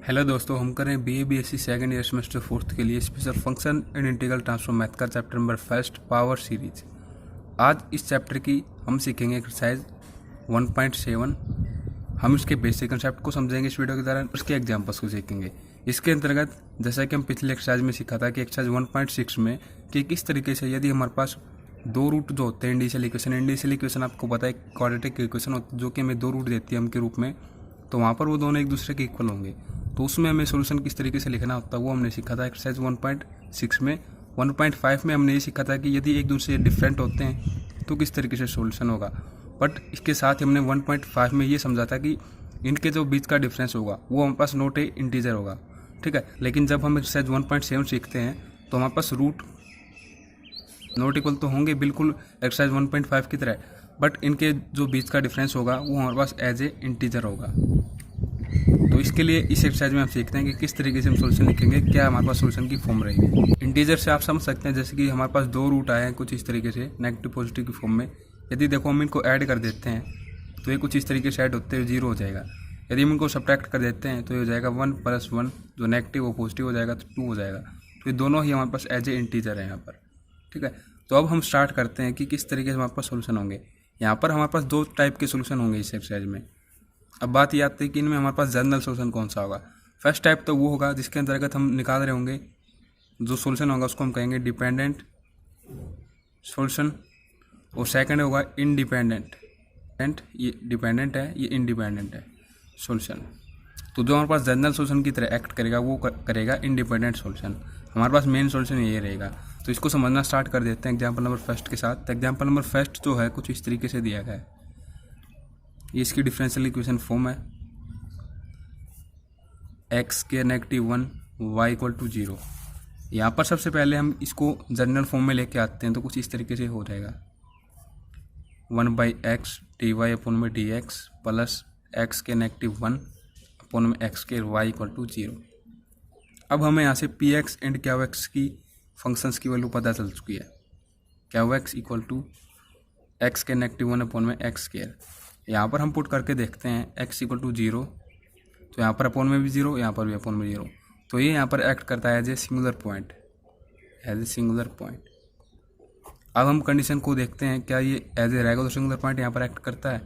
Hello दोस्तों, हम करें BA-BSc second year semester fourth के लिए special function and integral transform math का chapter number first power series. आज इस चैप्टर की हम सीखेंगे एक्सरसाइज 1.7। हम इसके बेसिक कंसेप्ट को समझेंगे इस वीडियो के दौरान, उसके एग्जाम्पल्स को सीखेंगे। इसके अंतर्गत जैसा कि हम पिछले एक्सरसाइज में सीखा था कि एक्सरसाइज 1.6 में कि किस तरीके से यदि हमारे पास दो रूट जो होते हैं इंडिशियल इक्वेशन आपको पता है क्वाड्रेटिक इक्वेशन होती है जो कि हमें दो रूट देती है हम के रूप में, तो वहाँ पर वो दोनों एक दूसरे के इक्वल होंगे। तो उसमें हमें सोल्यूशन किस तरीके से लिखना होता है वो हमने सीखा था एक्सरसाइज 1.6 में। 1.5 में हमने ये सीखा था कि यदि एक दूसरे डिफरेंट होते हैं तो किस तरीके से सोल्यूशन होगा। बट इसके साथ हमने 1.5 में ये समझा था कि इनके जो बीच का डिफरेंस होगा वो हमारे पास नॉट ए इंटीजर होगा, ठीक है। लेकिन जब हम एक्सरसाइज 1.7 सीखते हैं तो हमारे पास रूट नॉट इक्वल तो होंगे बिल्कुल एक्सरसाइज 1.5 की तरह, बट इनके जो बीच का डिफरेंस होगा वो हमारे पास एज ए इंटीजर होगा। तो इसके लिए इस एक्सरसाइज में हम सीखते हैं कि किस तरीके से हम सोल्यूशन लिखेंगे, क्या हमारे पास सोल्यूशन की फॉर्म रहेगी। इंटीजर से आप समझ सकते हैं जैसे कि हमारे पास दो रूट आए हैं कुछ इस तरीके से नेगेटिव पॉजिटिव की फॉर्म में। यदि देखो हम इनको ऐड कर देते हैं तो ये कुछ इस तरीके से ऐड होते हुए 0 हो जाएगा। यदि हम इनको सब्ट्रैक्ट कर देते हैं तो ये हो जाएगा 1 + 1, जो नेगेटिव वो पॉजिटिव हो जाएगा तो 2 हो जाएगा। तो ये दोनों ही हमारे पास एज ए इंटीजर है यहाँ पर, ठीक है। तो अब हम स्टार्ट करते हैं कि किस तरीके से हमारे पास सोल्यूशन होंगे। यहाँ पर हमारे पास दो टाइप के सोल्यूशन होंगे इस एक्सरसाइज में। अब बात ये आती है कि इनमें हमारे पास जनरल सोल्यूशन कौन सा होगा। फर्स्ट टाइप तो वो होगा जिसके अंतर्गत हम निकाल रहे होंगे जो सोल्यूशन होगा उसको हम कहेंगे डिपेंडेंट सोल्यूशन, और सेकंड होगा इंडिपेंडेंट। ये डिपेंडेंट है, ये इंडिपेंडेंट है सोल्यूशन। तो जो हमारे पास जनरल सोल्यूशन की तरह एक्ट करेगा वो करेगा इंडिपेंडेंट सोल्यूशन। हमारे पास मेन सोल्यूशन ये रहेगा। तो इसको समझना स्टार्ट कर देते हैं एग्जाम्पल नंबर फर्स्ट के साथ। एग्जाम्पल नंबर फर्स्ट जो है कुछ इस तरीके से दिया गया है। ये इसकी डिफरेंशियल इक्वेशन फॉर्म है x² -1 y = 0। यहाँ पर सबसे पहले हम इसको जनरल फॉर्म में लेके आते हैं तो कुछ इस तरीके से हो जाएगा 1/x dy/dx plus x² -1 x² y = 0। अब हमें यहाँ से px एंड qx की फंक्शंस की वैल्यू पता चल चुकी है। qx = x² -1 x²। यहाँ पर हम पुट करके देखते हैं x = 0, तो यहाँ पर अपॉन में भी 0, यहाँ पर भी अपॉन में 0। तो ये यहाँ पर एक्ट करता है एज ए सिंगुलर पॉइंट, अब हम कंडीशन को देखते हैं क्या ये as a regular singular point यहाँ पर एक्ट करता है।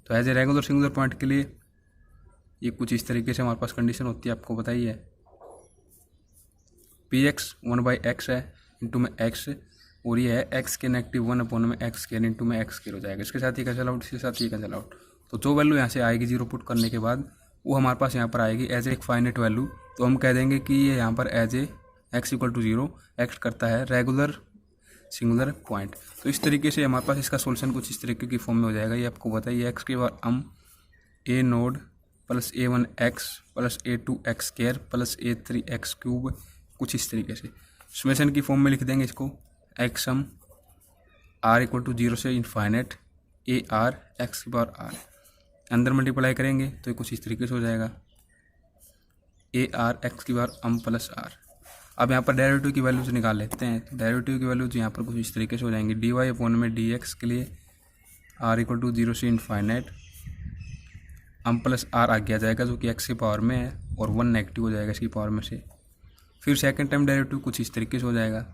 तो as a regular singular point के लिए ये कुछ इस तरीके से हमारे पास कंडीशन होती है, आपको बताइए px 1/x है इंटू में x, और ये है x² -1 x² इंटू में x² हो जाएगा। इसके साथ ये कैंसिल आउट, इसके साथ ये कैंसिल आउट। तो जो वैल्यू यहाँ से आएगी 0 पुट करने के बाद वो हमारे पास यहाँ पर आएगी एज ए फाइनाइट वैल्यू। तो हम कह देंगे कि ये यहाँ पर एज ए x = 0 एक्ट करता है रेगुलर सिंगुलर पॉइंट। तो इस तरीके से हमारे पास इसका सोल्यूशन कुछ इस तरीके की फॉर्म में हो जाएगा। ये आपको बताइए x के बाद हम a0 + a1x + a2x² + a3x³ कुछ इस तरीके से समेशन की फॉर्म में लिख देंगे इसको। x सम r = 0 से इनफाइनाइट ar x⁻r, अंदर मल्टीप्लाई करेंगे तो ये कुछ इस तरीके से हो जाएगा ar x⁻m + r। अब यहाँ पर डेरिवेटिव की वैल्यूज निकाल लेते हैं। तो डेरिवेटिव की वैल्यूज यहाँ पर कुछ इस तरीके से हो जाएंगी dy/dx के लिए r = 0 से इनफाइनाइट m + r आ गया जाएगा जो कि x की पावर में है, और 1 नेगेटिव हो जाएगा इसकी पावर में से। फिर सेकंड टाइम डेरिवेटिव कुछ इस तरीके से हो जाएगा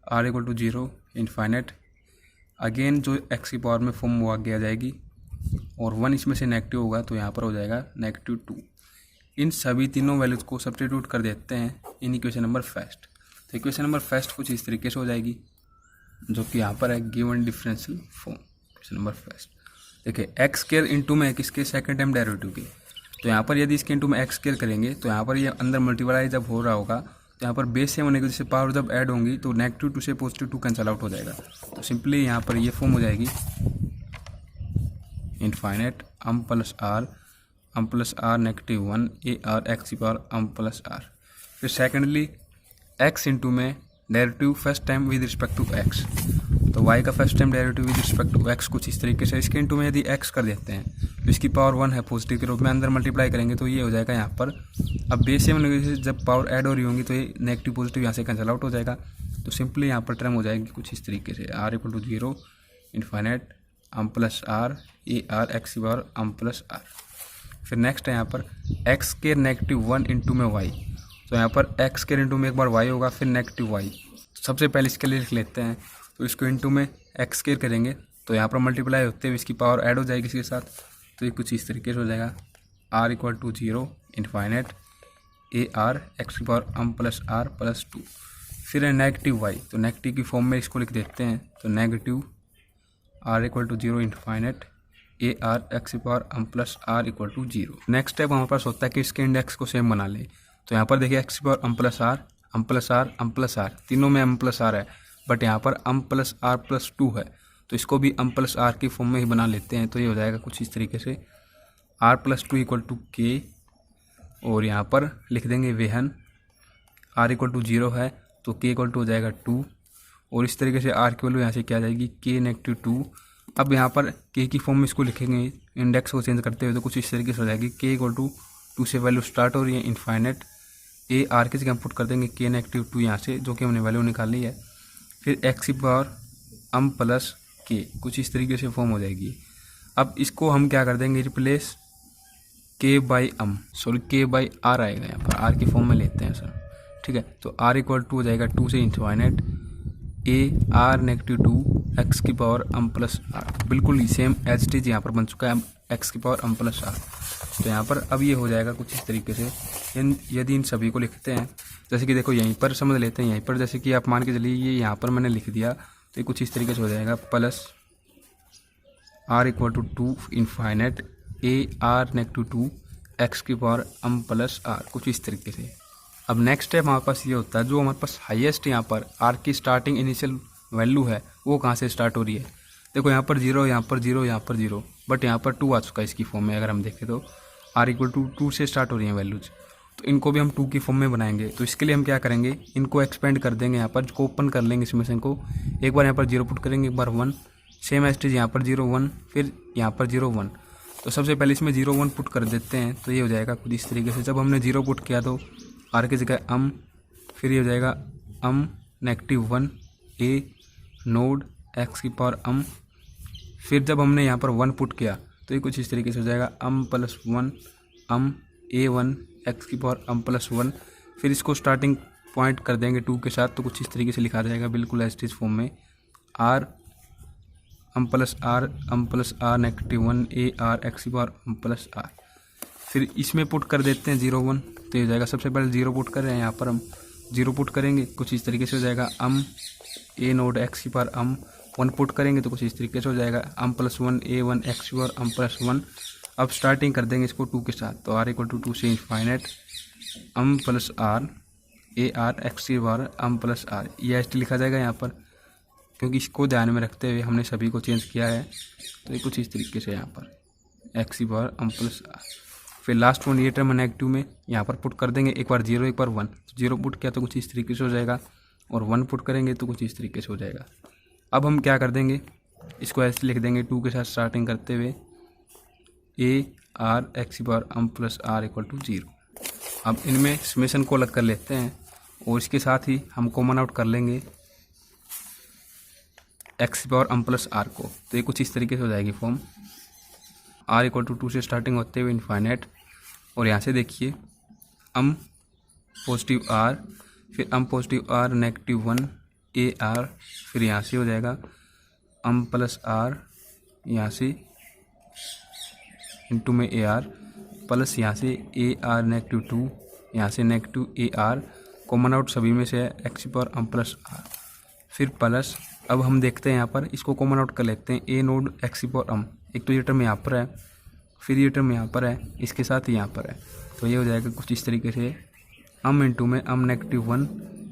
r = 0 इनफाइनाइट, अगेन जो x की पावर में फॉर्म वो आगे आ जाएगी, और 1 इसमें से नेगेटिव होगा तो यहाँ पर हो जाएगा -2। इन सभी तीनों वैल्यूज को सब्स्टिट्यूट कर देते हैं इन इक्वेशन नंबर फर्स्ट। तो इक्वेशन नंबर फर्स्ट कुछ इस तरीके से हो जाएगी जो कि यहाँ पर है given differential form equation number first. देखिए x² इंटू में किसके सेकंड टाइम डेरिवेटिव की, तो यहाँ पर यदि इसके इंटू में x² करेंगे तो यहाँ पर ये अंदर मल्टीप्लाई जब हो रहा होगा तो यहाँ पर बेस सेम होने की वजह से पावर जब ऐड होंगी तो -2 से +2 कैंसिल आउट हो जाएगा। तो सिंपली यहाँ पर ये फॉर्म हो जाएगी infinite m + r -1 ar x⁻m + r। फिर सेकेंडली x इंटू में derivative first time with respect to x, तो y का first time derivative with respect to x कुछ इस तरीके से। इसके इंटू में यदि x कर देते हैं तो इसकी पावर 1 है पॉजिटिव के रूप में, अंदर मल्टीप्लाई करेंगे तो ये हो जाएगा यहाँ पर। अब बेस सेम होने से जब पावर ऐड हो रही होंगी तो ये नेगेटिव पॉजिटिव यहाँ से कैंसिल आउट हो जाएगा। तो सिंपली यहाँ पर टर्म हो जाएगी कुछ इस तरीके से r = 0 infinite m + r ar x⁻m + r। फिर नेक्स्ट है यहाँ पर एक्स स्केयर नेगेटिव 1 इंटू में वाई, तो यहाँ पर एक्स स्केयर इंटू में एक बार वाई होगा, फिर नेगेटिव वाई। सबसे पहले इसके लिए लिख लेते हैं, तो इसको इंटू में एक्स स्केयर करेंगे तो यहाँ पर मल्टीप्लाई होते हुए इसकी पावर ऐड हो जाएगी इसके साथ, तो ये कुछ इस तरीके से हो जाएगा r equal to 0 infinite a r x की power m plus r plus 2। फिर है नेगेटिव वाई, तो नेगेटिव की फॉर्म में इसको लिख देते हैं, तो negative r equal to 0 infinite a r x की power m plus r equal to 0। Next step हमारे पास होता है कि इसके इंडेक्स को सेम बना ले, तो यहाँ पर देखिए एक्स की power m plus r m plus r m plus r, तीनों में m प्लस आर है, बट यहाँ पर m प्लस आर प्लस 2 है, तो इसको भी m प्लस आर की फॉर्म में ही बना लेते हैं। तो ये हो जाएगा कुछ इस तरीके से r प्लस 2 इक्वल टू के, और यहाँ पर लिख देंगे वेहन r इक्वल टू 0 है तो k इक्वल टू हो जाएगा 2, और इस तरीके से r की वैल्यू यहाँ से क्या आ जाएगी k नेगेटिव 2। अब यहाँ पर k की फॉर्म में इसको लिखेंगे इंडेक्स को चेंज करते हुए, तो कुछ इस तरीके से हो जाएगी k इक्वल टू 2 से वैल्यू स्टार्ट हो रही है इनफाइनेट ए आर की जगह हम पुट कर देंगे k नेगेटिव 2 यहाँ से, जो कि हमने वैल्यू निकाली है, फिर x की पावर m प्लस k, कुछ इस तरीके से फॉर्म हो जाएगी। अब इसको हम क्या कर देंगे रिप्लेस k बाई r आएगा, यहाँ पर r की फॉर्म में लेते हैं सर, ठीक है। तो r इक्वल टू हो जाएगा 2 से infinite a r negative 2 x की पावर m प्लस आर, बिल्कुल सेम एज इट इज यहाँ पर बन चुका है एक्स की पावर m प्लस आर। तो यहाँ पर अब ये हो जाएगा कुछ इस तरीके से। यदि इन सभी को लिखते हैं, जैसे कि देखो यहीं पर समझ लेते हैं, यहीं पर जैसे कि आप मान के चलिए ये यहाँ पर मैंने लिख दिया, तो ये कुछ इस तरीके से हो जाएगा plus r equal to 2 infinite a r negative 2 x की पावर m प्लस आर, कुछ इस तरीके से। अब नेक्स्ट स्टेप हमारे पास ये होता है, जो हमारे पास हाईएस्ट यहाँ पर r की स्टार्टिंग इनिशियल वैल्यू है वो कहाँ से स्टार्ट हो रही है। देखो यहाँ पर 0, यहाँ पर 0, यहाँ पर 0, बट यहाँ पर 2 आ चुका है इसकी फॉर्म में। अगर हम देखें तो r इक्वल टू 2 से स्टार्ट हो रही हैं वैल्यूज, तो इनको भी हम 2 की फॉर्म में बनाएंगे। तो इसके लिए हम क्या करेंगे, इनको एक्सपेंड कर देंगे, यहाँ पर को ओपन कर लेंगे इसमें से इनको, एक बार यहाँ पर 0 पुट करेंगे, एक बार 1, सेम एज इट इज यहाँ पर 0 1, फिर यहाँ पर 0 1। तो सबसे पहले इसमें 0 1 पुट कर देते हैं, तो ये हो जाएगा कुछ इस तरीके से। जब हमने 0 पुट किया तो r की जगह m, फिर ये हो जाएगा m negative 1 a node x की पावर m, फिर जब हमने यहाँ पर 1 पुट किया तो ये कुछ इस तरीके से हो जाएगा m plus 1 m a1 x की पावर m प्लस 1। फिर इसको स्टार्टिंग पॉइंट कर देंगे 2 के साथ, तो कुछ इस तरीके से लिखा जाएगा बिल्कुल एज इट इज फॉर्म में r m plus r negative 1 a r x की पावर m प्लस r। फिर इसमें पुट कर देते हैं 0 1, तो ये हो जाएगा, सबसे पहले 0 पुट कर रहे हैं, यहाँ पर हम 0 पुट करेंगे, कुछ इस तरीके से हो जाएगा m a नोड x की पावर m। 1 पुट करेंगे तो कुछ इस तरीके से हो जाएगा m प्लस 1 a1 x की पावर m प्लस 1। अब स्टार्टिंग कर देंगे इसको 2 के साथ, तो r इक्वल टू 2 से इनफाइनेट m प्लस r ए आर एक्स की पावर m प्लस r, ये एस लिखा जाएगा यहाँ पर, क्योंकि इसको ध्यान में रखते हुए हमने सभी को चेंज किया है। तो ये कुछ इस तरीके से यहाँ पर एक्स की पावर m प्लस r। फिर लास्ट वन ये टर्म नेगेटिव में यहाँ पर पुट कर देंगे, एक बार 0 एक बार 1, 0 पुट किया तो कुछ इस तरीके से हो जाएगा, और 1 पुट करेंगे तो कुछ इस तरीके से हो जाएगा। अब हम क्या कर देंगे, इसको ऐसे लिख देंगे 2 के साथ स्टार्टिंग करते हुए ए आर एक्स की power m plus r equal to 0। अब इनमें समेशन को अलग कर लेते हैं, और इसके साथ ही हम कॉमन आउट कर लेंगे एक्स की पावर m प्लस आर को, तो ये कुछ इस तरीके से हो जाएगी फॉर्म r इक्वल टू 2 से स्टार्टिंग होते हुए इनफाइनेट, और यहाँ से देखिए m पॉजिटिव r, फिर m positive r negative 1 A R, फिर यहाँ से हो जाएगा m प्लस r यहाँ से इंटू में ए आर, प्लस यहाँ से ए आर नेगेटिव 2, यहाँ से negative A R, common out सभी में से है एक्स की पावर m प्लस आर, फिर प्लस। अब हम देखते हैं यहाँ पर इसको कॉमन आउट कर लेते हैं, ए नोड एक्स की पावर m, एक तो ये टर्म यहाँ पर है, फिर ये टर्म यहाँ पर है, इसके साथ ही यहाँ पर है, तो ये हो जाएगा कुछ इस तरीके से m इंटू में m नेगेटिव 1,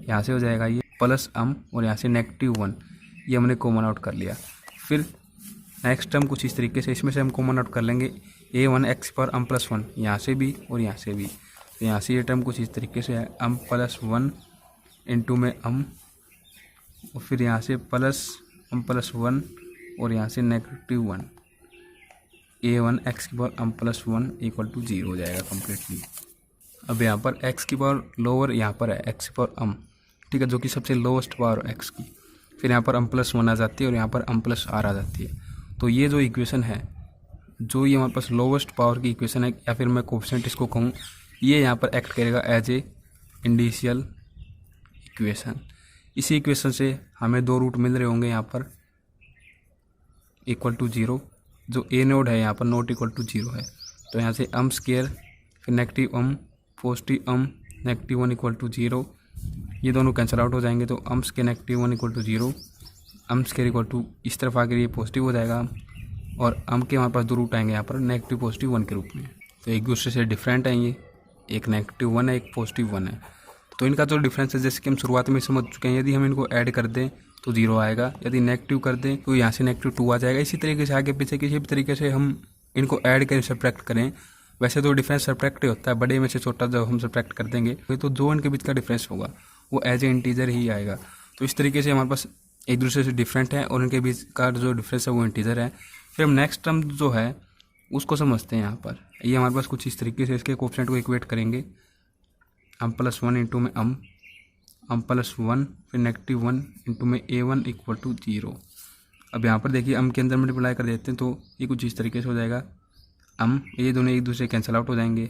यहाँ से हो जाएगा ये प्लस m, और यहाँ से नेगेटिव 1, ये हमने कॉमन आउट कर लिया। फिर नेक्स्ट टर्म कुछ इस तरीके से, इसमें से हम कॉमन आउट कर लेंगे a1 एक्स पर m प्लस 1, यहाँ से भी और यहाँ से भी, तो यहाँ से ये टर्म कुछ इस तरीके से है m प्लस 1 इंटू में m, और फिर यहाँ से प्लस m प्लस 1, और यहाँ से नेगेटिव 1 a1 एक्स की power m plus 1 equal to 0 हो जाएगा कम्प्लीटली। अब यहाँ पर x की पावर लोअर यहाँ पर है x की पावर m, ठीक है, जो कि सबसे लोवेस्ट पावर x की, फिर यहाँ पर m प्लस 1 आ जाती है, और यहाँ पर m प्लस r आ जाती है। तो ये जो इक्वेशन है जो ये हमारे पास लोवेस्ट पावर की इक्वेशन है, या फिर मैं कोफिशिएंट इसको कहूँ, ये यहाँ पर एक्ट करेगा एज ए इंडिशियल इक्वेशन। इसी इक्वेशन से हमें दो रूट मिल रहे होंगे यहाँ पर इक्वल टू 0, जो ए नोड है यहाँ पर नॉट इक्वल टू 0 है। तो यहाँ से स्क्वायर फिर negative positive negative 1 equal to 0, ये दोनों कैंसिल आउट हो जाएंगे। तो square negative 1 equal to 0, square equal to इस तरफ आकर ये पॉजिटिव हो जाएगा, और के हमारे पास दो रूट आएंगे यहाँ पर नेगेटिव पॉजिटिव 1 के रूप में। तो एक दूसरे से डिफरेंट है, ये एक नेगेटिव 1 है, एक पॉजिटिव 1 है। तो इनका जो डिफरेंस है, जैसे कि हम शुरुआत में समझ चुके हैं, यदि हम इनको ऐड कर दें तो 0 आएगा, यदि नेगेटिव कर दें तो यहाँ से नेगेटिव 2 आ जाएगा। इसी तरीके से आगे पीछे किसी भी तरीके से हम इनको ऐड करें, सब्ट्रैक्ट करें, वैसे तो डिफरेंस सब्ट्रैक्ट ही होता है, बड़े में से छोटा जब हम सब्ट्रैक्ट कर देंगे तो जो इनके बीच का डिफरेंस होगा वो एज ए इंटीजर ही आएगा। तो इस तरीके से हमारे पास एक दूसरे से डिफरेंट है और इनके बीच का जो डिफरेंस है वो इंटीजर है। फिर हम नेक्स्ट टर्म जो है उसको समझते हैं। यहाँ पर ये हमारे पास कुछ इस तरीके से इसके कोफिशिएंट को इक्वेट करेंगे, +1 इंटू में +1 फिर -1 इंटू में a1 इक्वल टू 0। अब यहाँ पर देखिए के अंदर मल्टीप्लाई कर देते हैं तो ये कुछ इस तरीके से हो जाएगा। ये दोनों एक दूसरे कैंसिल आउट हो जाएंगे।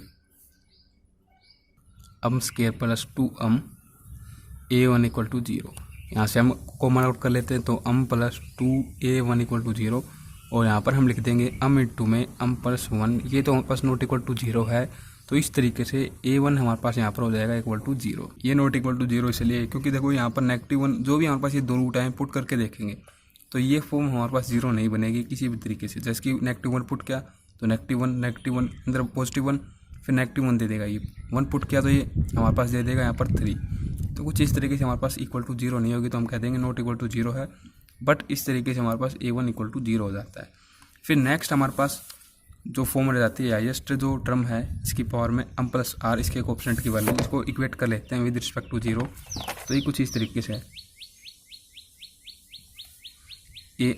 Square plus 2 a1 equal to 0। यहाँ से हम कॉमन आउट कर लेते हैं तो प्लस 2 a1 इक्वल टू 0, और यहाँ पर हम लिख देंगे इंटू में +1, ये तो हमारे पास नॉट इक्वल टू 0 है। तो इस तरीके से a1 हमारे पास यहाँ पर हो जाएगा इक्वल टू 0। ये नॉट इक्वल टू 0 इसलिए क्योंकि देखो यहाँ पर -1 जो भी हमारे पास ये दो रूट आए पुट करके देखेंगे तो ये फॉर्म हमारे पास 0 नहीं बनेगी किसी भी तरीके से। जैसे कि -1 पुट किया तो -1 अंदर +1 फिर -1 दे देगा, ये 1 पुट किया तो ये हमारे पास दे देगा यहाँ पर 3। तो कुछ इस तरीके से हमारे पास इक्वल टू 0 नहीं होगी, तो हम कह देंगे नॉट इक्वल टू 0 है। बट इस तरीके से हमारे पास a1 इक्वल टू 0 हो जाता है। फिर नेक्स्ट हमारे पास जो फॉर्म रह जाती है हाईएस्ट जो टर्म है इसकी पावर में m+r, इसके कोफिशिएंट की वैल्यू, इसको इक्वेट कर लेते हैं विद रिस्पेक्ट टू 0। तो ये कुछ इस तरीके से है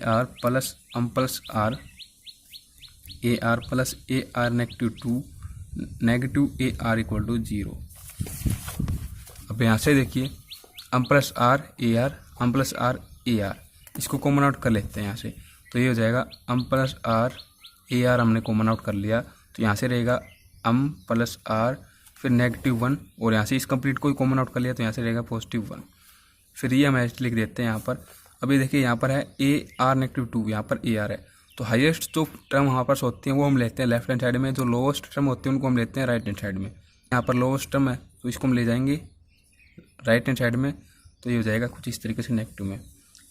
ar plus m+r, ar plus ar -2 -ar equal to 0। अब यहाँ से देखिए m+r ar m+r ar, इसको कॉमन आउट कर लेते हैं यहाँ से। तो ये हो जाएगा m+r ar हमने कॉमन आउट कर लिया, तो यहाँ से रहेगा m+r फिर -1, और यहाँ से इस कंप्लीट को कॉमन आउट कर लिया तो यहाँ से रहेगा +1। फिर ये हम ऐसे लिख देते हैं यहाँ पर। अभी देखिए यहाँ पर है ar -2, यहाँ पर ar है। तो हाईएस्ट जो टर्म हमारे पास होती हैं वो हम लेते हैं लेफ्ट हैंड साइड में, जो लोवेस्ट टर्म होती है उनको हम लेते हैं राइट हैंड साइड में। यहाँ पर लोवेस्ट टर्म है तो इसको हम ले जाएंगे राइट हैंड साइड में, तो ये हो जाएगा कुछ इस तरीके से नेगेटिव में।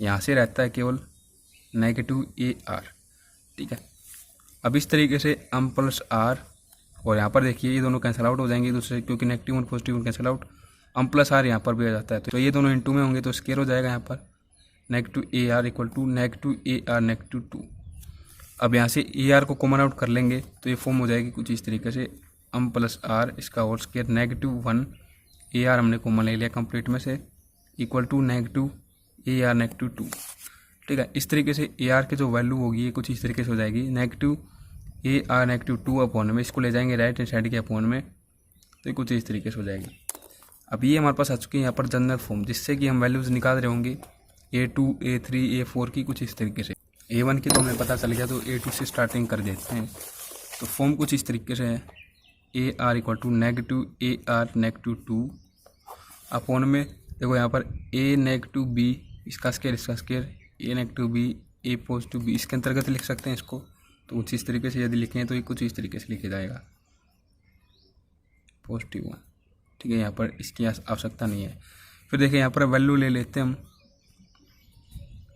यहाँ से रहता है केवल -ar, ठीक है। अब इस तरीके से m+r, और यहाँ पर देखिए ये दोनों कैंसिल आउट हो जाएंगे एक दूसरे, क्योंकि -1 +1 कैंसिल आउट, m+r यहाँ पर भी आ जाता है तो ये दोनों इंटू में होंगे तो स्क्वायर हो जाएगा यहाँ पर -ar इक्वल टू -ar -2। अब यहाँ से ar को कॉमन आउट कर लेंगे तो ये फॉर्म हो जाएगी कुछ इस तरीके से m+r, इसका होल स्क्वायर -1 ar हमने कॉमन ले लिया कंप्लीट में से इक्वल टू -ar -2, ठीक है। इस तरीके से ar की जो वैल्यू होगी ये कुछ इस तरीके से हो जाएगी -ar -2 अपॉन में, इसको ले जाएंगे राइट हैंड साइड के अपॉन में तो ये कुछ इस तरीके से हो जाएगी। अब ये हमारे पास आ चुकी है यहाँ पर जनरल फॉर्म, जिससे कि हम वैल्यूज़ निकाल रहे होंगे a2 a3 a4 की कुछ इस तरीके से। a1 की तो हमें पता चल गया तो a2 से स्टार्टिंग कर देते हैं। तो फॉर्म कुछ इस तरीके से है ar equal to -ar -2 upon में देखो यहाँ पर a -b, इसका square a -b a +b, इसके अंतर्गत लिख सकते हैं इसको। तो कुछ इस तरीके से यदि लिखें तो ये कुछ इस तरीके से लिखा जाएगा +1, ठीक है। यहाँ पर इसकी आवश्यकता नहीं है। फिर देखिए यहाँ पर वैल्यू ले लेते हैं हम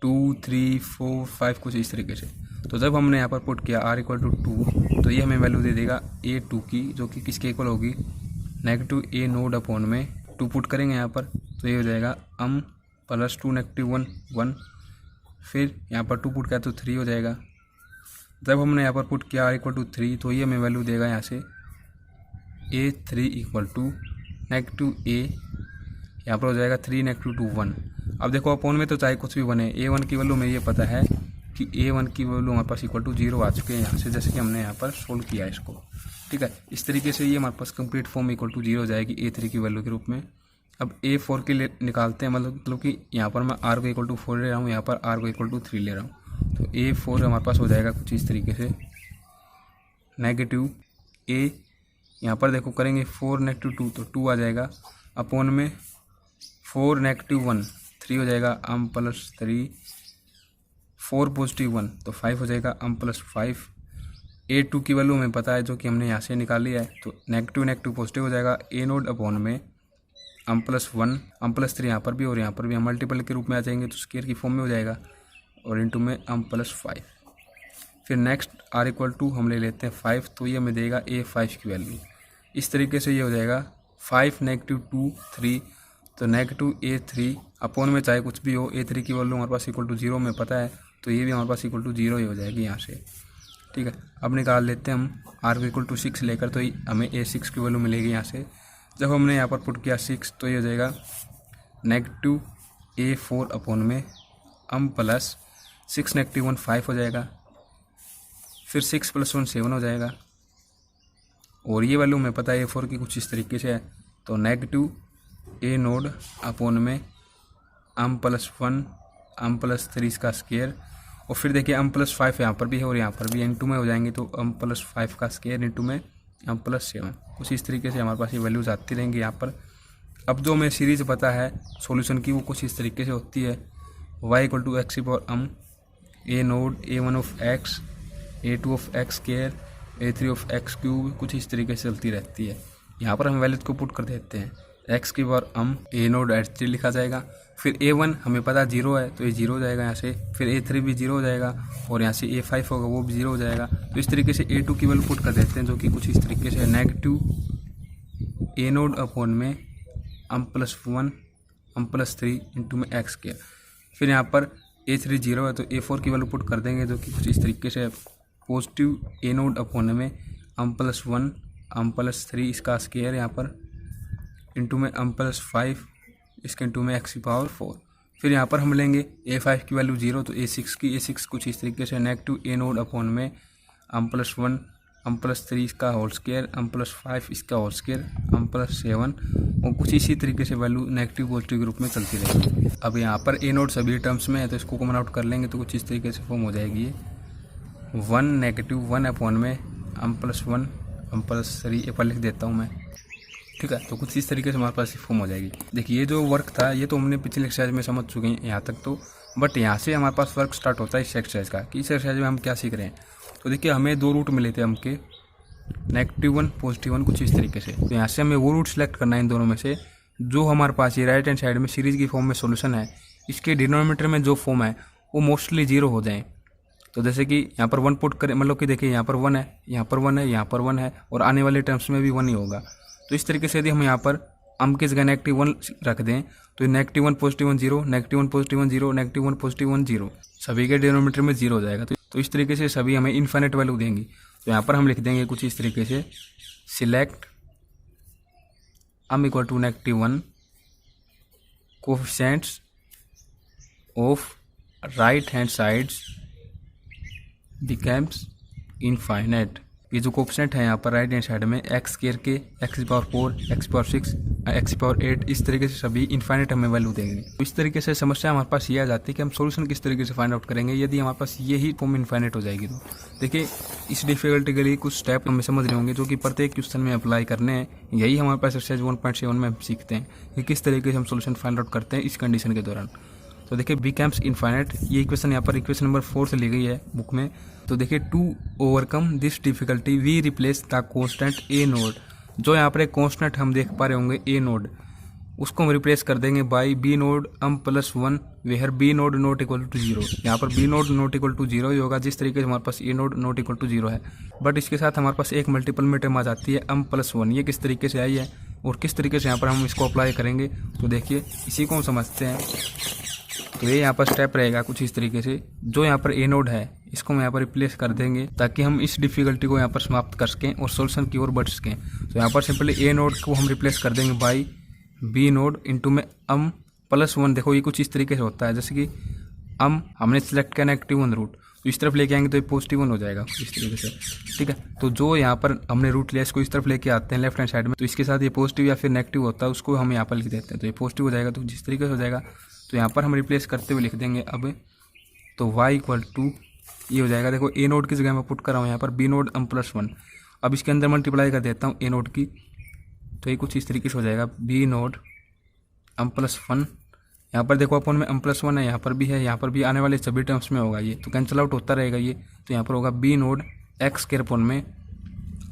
2 3 4 5 कुछ इस तरीके से। तो जब हमने यहाँ पर पुट किया r इक्वल टू 2 तो ये हमें वैल्यू दे देगा a2 की, जो कि किसके इक्वल होगी -a नोड अपॉन में 2 पुट करेंगे यहाँ पर तो ये हो जाएगा m+2 -1 फिर यहाँ पर 2 पुट किया तो 3 हो जाएगा। जब हमने यहाँ पर पुट किया r इक्वल टू 3 तो ये हमें वैल्यू देगा यहाँ से a3 इक्वल टू -a, यहाँ पर हो जाएगा 3 -2 1। अब देखो अपॉन में तो चाहे कुछ भी बने, a1 की वैल्यू में ये पता है कि a1 की वैल्यू हमारे पास इक्वल टू 0 आ चुके हैं यहाँ से, जैसे कि हमने यहाँ पर सोल्व किया है इसको, ठीक है। इस तरीके से ये हमारे पास कंप्लीट फॉर्म इक्वल टू 0 हो जाएगी a3 की वैल्यू के रूप में। अब a4 के लिए निकालते हैं, मतलब कि यहाँ पर मैं r को इक्वल टू 4 ले रहा हूँ, यहाँ पर r को इक्वल टू 3 ले रहा हूँ। तो a4 हमारे पास हो जाएगा कुछ इस तरीके से नेगेटिव ए, यहाँ पर देखो करेंगे 4 नेगेटिव 2 तो 2 आ जाएगा, अपॉन में 4 नेगेटिव 1 3 हो जाएगा, प्लस 3, 4 पॉजिटिव 1 तो 5 हो जाएगा, प्लस 5। A2 की वैल्यू हमें पता है जो कि हमने यहाँ से निकाली है, तो नेगेटिव नेगेटिव पॉजिटिव हो जाएगा, ए नोड अपॉन में प्लस 1, प्लस 3 यहाँ पर भी और यहाँ पर भी हम मल्टीपल के रूप में आ जाएंगे तो स्केयर की फॉर्म में हो जाएगा, और इंटू में प्लस 5। फिर नेक्स्ट आर इक्वल टू हम ले लेते हैं 5, तो ये हमें देगा A5 की वैल्यू। इस तरीके से ये हो जाएगा 5 नेगेटिव 2 3, तो नेगेटिव A3 अपॉन में चाहे कुछ भी हो, A3 की वैल्यू हमारे पास इक्वल टू 0 में पता है, तो ये भी हमारे पास इक्वल टू 0 ही हो जाएगी यहाँ से। ठीक है, अब निकाल लेते हैं हम आर इक्वल टू 6 लेकर, तो हमें A6 की वैल्यू मिलेगी यहाँ से। जब हमने यहाँ पर पुट किया 6 तो ये हो जाएगा नेगेटिव A4 अपॉन में प्लस 6 नेगेटिव 1 5 हो जाएगा, फिर 6 प्लस 1 7 हो जाएगा, और ये वैल्यू हमें पता है A4 की कुछ इस तरीके से है, तो नेगेटिव ए नोड अपॉन में प्लस 1 प्लस 3 इसका स्केयर, और फिर देखिए प्लस 5 यहाँ पर भी है और यहाँ पर भी इंटू में हो जाएंगे, तो प्लस 5 का स्केयर इंटू में प्लस 7। कुछ इस तरीके से हमारे पास ये वैल्यूज आती रहेंगी यहाँ पर। अब जो हमें सीरीज पता है सॉल्यूशन की वो कुछ इस तरीके से होती है, y equal to x power a node A1 of x, A2 of x square, A3 of x cube, कुछ इस तरीके से चलती रहती है। यहाँ पर हम वैल्यूज को पुट कर देते हैं, एक्स की पावर ए नोड H3 लिखा जाएगा, फिर A1 हमें पता 0 है तो ये 0 हो जाएगा यहाँ से, फिर A3 भी 0 हो जाएगा, और यहाँ से A5 होगा वो भी 0 हो जाएगा। तो इस तरीके से A2 की वैल्यू पुट कर देते हैं जो कि कुछ इस तरीके से नेगेटिव ए नोड अपॉन में प्लस 1 प्लस 3 इंटू में एक्स के, फिर यहाँ पर A3 0 है तो A4 की वैल्यू पुट कर देंगे जो कि कुछ इस तरीके से पॉजिटिव ए नोड अपॉन में प्लस 1 प्लस 3 इसका स्केयर यहाँ पर इंटू में प्लस 5 इसके इंटू में एक्स की पावर 4। फिर यहाँ पर हम लेंगे A5 की वैल्यू 0 तो A6 कुछ इस तरीके से नेगेटिव ए नोड अपॉन में प्लस 1 प्लस 3 इसका होल स्केयर प्लस 5 इसका होल स्केयर प्लस 7, और कुछ इसी तरीके से वैल्यू नेगेटिव पॉजिटिव ग्रुप में चलती रहेगी। अब यहाँ पर ए नोड सभी टर्म्स में है तो इसको कॉमन आउट कर लेंगे तो कुछ इस तरीके से फॉर्म हो जाएगी ये 1 नेगेटिव 1 अपॉन में प्लस 1 प्लस 3 ये पर लिख देता हूँ मैं। ठीक है, तो कुछ इस तरीके से हमारे पास फॉर्म हो जाएगी। देखिए ये जो वर्क था ये तो हमने पिछले एक्सरसाइज में समझ चुके हैं यहाँ तक तो, बट यहाँ से हमारे पास वर्क स्टार्ट होता है इस एक्सरसाइज का कि इस एक्सरसाइज में हम क्या सीख रहे हैं। तो देखिए हमें 2 रूट मिले थे हमके नेगेटिव 1 पॉजिटिव 1 कुछ इस तरीके से, तो यहाँ से हमें वो रूट सेलेक्ट करना है इन दोनों में से जो हमारे पास ये राइट हैंड साइड में सीरीज की फॉर्म में सोल्यूशन है, इसके डिनोमिनेटर में जो फॉर्म है वो मोस्टली 0 हो जाए। तो जैसे कि यहाँ पर 1 पुट करें, मतलब कि देखिए यहाँ पर 1 है, यहाँ पर 1 है, यहाँ पर 1 है, और आने वाले टर्म्स में भी 1 ही होगा। तो इस तरीके से यदि हम यहाँ पर की जगह नेगेटिव 1 रख दें तो negative 1 positive 1 0, negative 1 positive 1 0, negative 1 positive 1 0, सभी के डिनोमिनेटर में 0 हो जाएगा। तो इस तरीके से सभी हमें इन्फिनिट वैल्यू देंगी। तो यहाँ पर हम लिख देंगे कुछ इस तरीके से select equal to negative 1 coefficients of right hand sides becomes infinite. ये जो कोफिशिएंट है यहाँ पर राइट हैंड साइड में एक्स स्क्वायर के, x power 4, x power 6, x power 8, इस तरीके से सभी इनफाइनाइट हमें वैल्यू देंगे। तो इस तरीके से समस्या हमारे पास ये आ जाती है कि हम सॉल्यूशन किस तरीके से फाइंड आउट करेंगे यदि हमारे पास ये ही फॉर्म इनफाइनाइट हो जाएगी। तो देखिए इस डिफिकल्टी के लिए कुछ स्टेप हमें समझ रहे होंगे जो कि प्रत्येक क्वेश्चन में अप्लाई करने हैं। यही हमारे पास एक्सरसाइज 1.7 में हम सीखते हैं कि किस तरीके से हम सॉल्यूशन फाइंड आउट करते हैं इस कंडीशन के दौरान। तो देखिए बिकम्स इनफाइनाइट, ये इक्वेशन यहाँ पर इक्वेशन नंबर 4 से ली गई है बुक में। तो देखिए to overcome this difficulty we replace the constant a node, जो यहाँ पर एक कांस्टेंट हम देख पा रहे होंगे ए नोड, उसको हम रिप्लेस कर देंगे by b node plus 1 where b node not equal to 0। यहाँ पर b node not equal to 0 ही होगा जिस तरीके से हमारे पास a node not equal to 0 है। बट इसके साथ हमारे पास एक मल्टीपल में टर्म आ जाती है प्लस 1। ये किस तरीके से आई है और किस तरीके से यहाँ पर हम इसको अप्लाई करेंगे, तो देखिए इसी को हम समझते हैं। तो ये यहाँ पर स्टेप रहेगा कुछ इस तरीके से, जो यहाँ पर ए नोड है इसको हम यहाँ पर रिप्लेस कर देंगे ताकि हम इस डिफिकल्टी को यहाँ पर समाप्त कर सकें और सोल्यूशन की ओर बढ़ सकें। तो यहाँ पर सिंपली ए नोड को हम रिप्लेस कर देंगे बाई बी नोड इंटू में प्लस 1। देखो ये कुछ इस तरीके से होता है, जैसे कि हमने सिलेक्ट किया नेगेटिव 1 रूट, तो इस तरफ लेके आएंगे तो ये पॉजिटिव 1 हो जाएगा इस तरीके से। ठीक है, तो जो यहाँ पर हमने रूट लिया इसको इस तरफ लेके आते हैं लेफ्ट हैंड साइड में, तो इसके साथ ये पॉजिटिव या फिर नेगेटिव होता है उसको हम यहाँ पर लिख देते हैं, तो ये पॉजिटिव हो जाएगा। तो जिस तरीके से हो जाएगा तो यहाँ पर हम रिप्लेस करते हुए लिख देंगे अब, तो y इक्वल टू ये हो जाएगा, देखो ए नोड की जगह मैं पुट कर रहा हूँ यहाँ पर बी नोड m+1। अब इसके अंदर मल्टीप्लाई कर देता हूँ ए नोड की, तो ये कुछ इस तरीके से हो जाएगा बी नोड m+1। यहाँ पर देखो अपन में m+1 है, यहाँ पर भी है, यहाँ पर भी आने वाले सभी टर्म्स में होगा ये, तो कैंसिल आउट होता रहेगा ये। तो यहाँ पर होगा b node x square upon में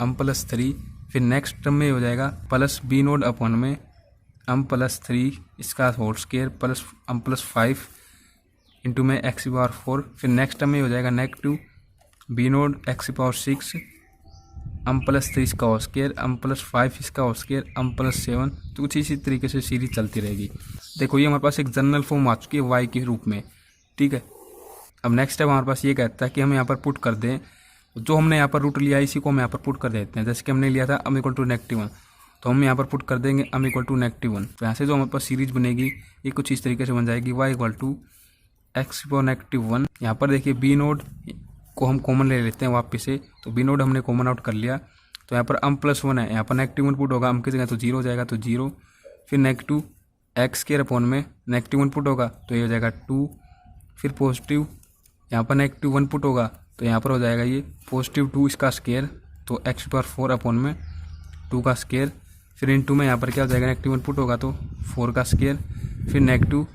m+3, फिर नेक्स्ट टर्म में हो जाएगा प्लस बी नोड अपन में m+3 इसका whole square plus m+5 into में x⁴, फिर नेक्स्ट टर्म में हो जाएगा negative V node x⁶ m+3 इसका होल स्क्वायर m+5 इसका होल स्क्वायर m+7। तो कुछ इसी तरीके से सीरीज चलती रहेगी। देखो ये हमारे पास एक जनरल फॉर्म आ चुकी है y के रूप में, ठीक है। अब नेक्स्ट स्टेप हमारे पास ये कहता है कि हम यहाँ पर पुट कर दें, जो हमने यहाँ पर रूट लिया है इसी को हम यहाँ पर पुट कर देते हैं। जैसे कि हमने लिया था m = -1, तो हम यहाँ पर पुट कर देंगे m = -1। तो यहाँ से जो हमारे पास सीरीज बनेगी ये कुछ इस तरीके से बन जाएगी y = x⁻⁻1। यहाँ पर देखिए बी नोड को हम कॉमन ले लेते हैं वापस से, तो बी नोड हमने कॉमन आउट कर लिया। तो यहाँ पर m+1 है, यहाँ पर -1 पुट होगा, m की जगह तो 0 हो जाएगा, तो 0। फिर नेगेटिव x² में -1 पुट होगा तो ये हो जाएगा 2। फिर पॉजिटिव यहाँ पर -1 पुट होगा तो यहाँ पर हो जाएगा ये +2 इसका स्क्वायर, तो x⁴ में 2 का स्क्वायर। फिर इंटू में यहाँ पर क्या हो जाएगा, -1 पुट होगा तो 4 का स्क्वायर। फिर नेगेटिव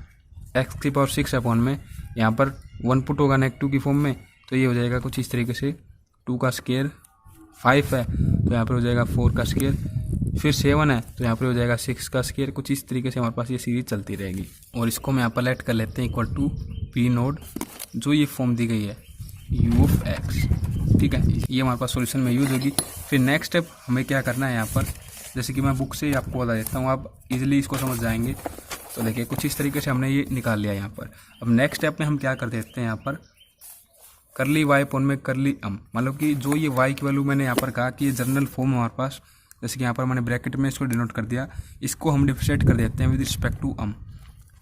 x⁶ में यहाँ पर 1 पुट होगा नेगेटिव की फॉर्म में, तो ये हो जाएगा कुछ इस तरीके से 2 का स्क्वायर। 5 है तो यहाँ पर हो जाएगा 4 का स्क्वायर। फिर 7 है तो यहाँ पर हो जाएगा 6 का स्क्वायर। कुछ इस तरीके से हमारे पास ये सीरीज चलती रहेगी। और इसको हम यहाँ पर लेट कर लेते हैं = बी नोड, जो ये फॉर्म दी गई है u(x), ठीक है। ये हमारे पास सॉल्यूशन में यूज़ होगी। फिर नेक्स्ट स्टेप हमें क्या करना है यहाँ पर, जैसे कि मैं बुक से आपको बता देता हूँ, आप इजीली इसको समझ जाएंगे। तो देखिए कुछ इस तरीके से हमने ये निकाल लिया यहाँ पर। अब नेक्स्ट स्टेप में हम क्या कर देते हैं यहाँ पर करली y अपॉन में करली m, मतलब कि जो ये y की वैल्यू मैंने यहाँ पर कहा कि ये जनरल फॉर्म हमारे पास, जैसे कि यहाँ पर मैंने ब्रैकेट में इसको डिनोट कर दिया, इसको हम डिफरेंशिएट कर देते हैं विद रिस्पेक्ट टू m,